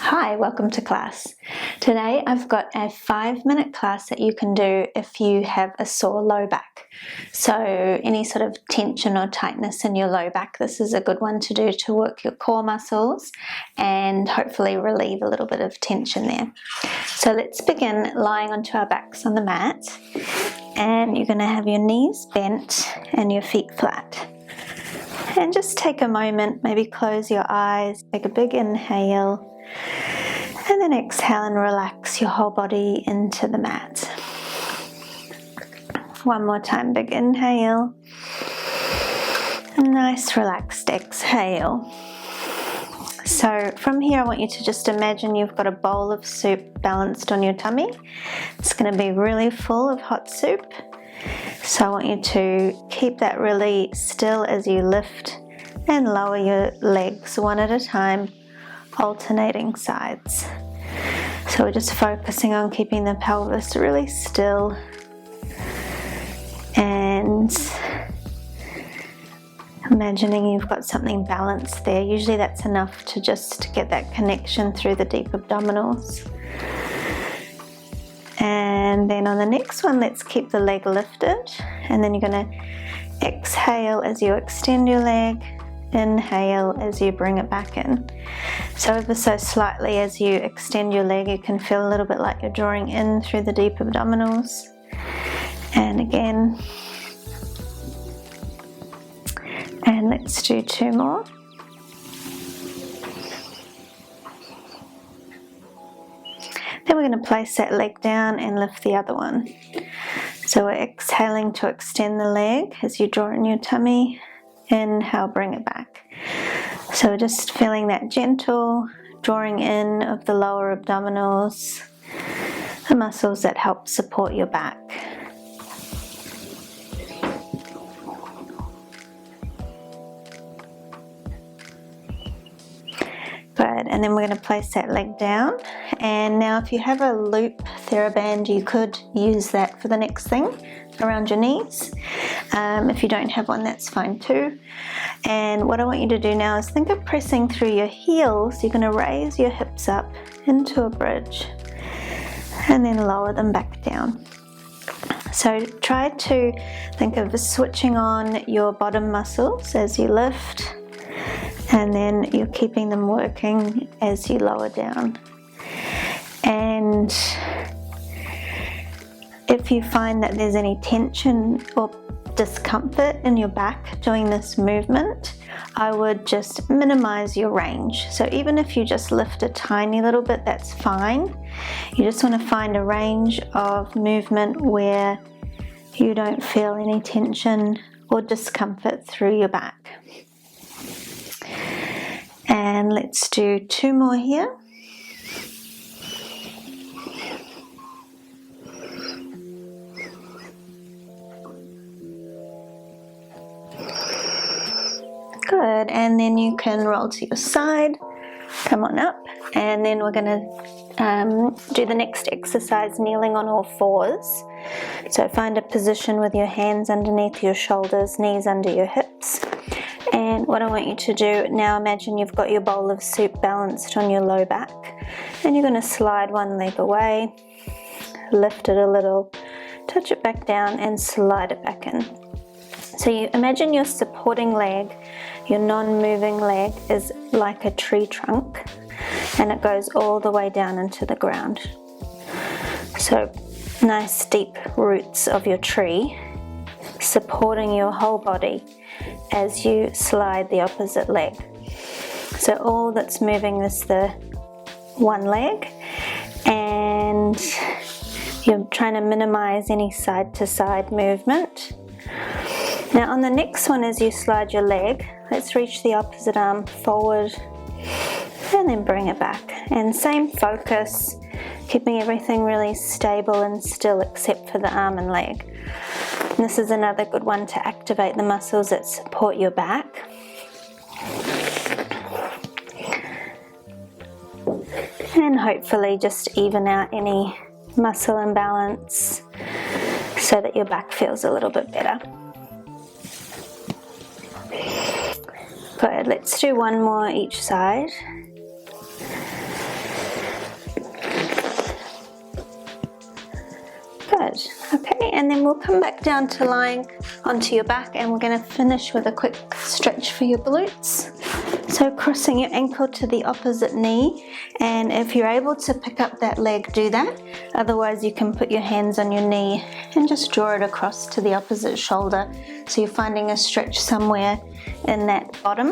Hi, welcome to class. Today I've got a 5-minute class that you can do if you have a sore low back. So any sort of tension or tightness in your low back, this is a good one to do to work your core muscles and hopefully relieve a little bit of tension there. So let's begin lying onto our backs on the mat, and you're going to have your knees bent and your feet flat. And just take a moment, maybe close your eyes, take a big inhale, and then exhale and relax your whole body into the mat. One more time, big inhale, a nice relaxed exhale. So from here I want you to just imagine you've got a bowl of soup balanced on your tummy. It's going to be really full of hot soup. So I want you to keep that really still as you lift and lower your legs one at a time, alternating sides. So we're just focusing on keeping the pelvis really still and imagining you've got something balanced there. Usually that's enough to just get that connection through the deep abdominals. And then on the next one, let's keep the leg lifted, and then you're going to exhale as you extend your leg, inhale as you bring it back in. So ever so slightly as you extend your leg, you can feel a little bit like you're drawing in through the deep abdominals. And again. And let's do 2 more. Then we're going to place that leg down and lift the other one. So we're exhaling to extend the leg as you draw in your tummy. Inhale, bring it back. So we're just feeling that gentle drawing in of the lower abdominals, the muscles that help support your back. Good, and then we're going to place that leg down. And now if you have a loop TheraBand, you could use that for the next thing around your knees. If you don't have one, that's fine too. And what I want you to do now is think of pressing through your heels. You're going to raise your hips up into a bridge and then lower them back down. So try to think of switching on your bottom muscles as you lift, and then you're keeping them working as you lower down. And if you find that there's any tension or discomfort in your back doing this movement, I would just minimize your range. So even if you just lift a tiny little bit, that's fine. You just want to find a range of movement where you don't feel any tension or discomfort through your back. And let's do 2 more here. Good, and then you can roll to your side, come on up, and then we're going to do the next exercise kneeling on all fours. So find a position with your hands underneath your shoulders, knees under your hips. And what I want you to do now, imagine you've got your bowl of soup balanced on your low back, and you're going to slide one leg away, lift it a little, touch it back down and slide it back in. So you imagine your supporting leg, your non-moving leg is like a tree trunk, and it goes all the way down into the ground. So nice deep roots of your tree supporting your whole body as you slide the opposite leg. So all that's moving is the one leg, and you're trying to minimize any side to side movement. Now on the next one, as you slide your leg, let's reach the opposite arm forward and then bring it back. And same focus, keeping everything really stable and still except for the arm and leg. And this is another good one to activate the muscles that support your back. And hopefully just even out any muscle imbalance so that your back feels a little bit better. Good, let's do 1 more each side. we'll come back down to lying onto your back, and we're going to finish with a quick stretch for your glutes. So crossing your ankle to the opposite knee, and if you're able to pick up that leg, do that. Otherwise you can put your hands on your knee and just draw it across to the opposite shoulder, so you're finding a stretch somewhere in that bottom.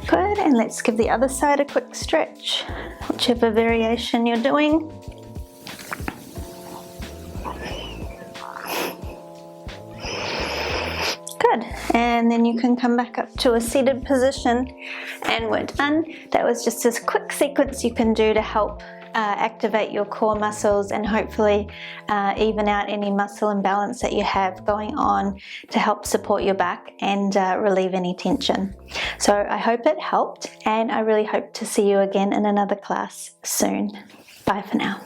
Good, and let's give the other side a quick stretch, whichever variation you're doing. Good, and then you can come back up to a seated position, and we're done. That was just a quick sequence you can do to help activate your core muscles and hopefully even out any muscle imbalance that you have going on, to help support your back and relieve any tension. So I hope it helped, and I really hope to see you again in another class soon. Bye for now.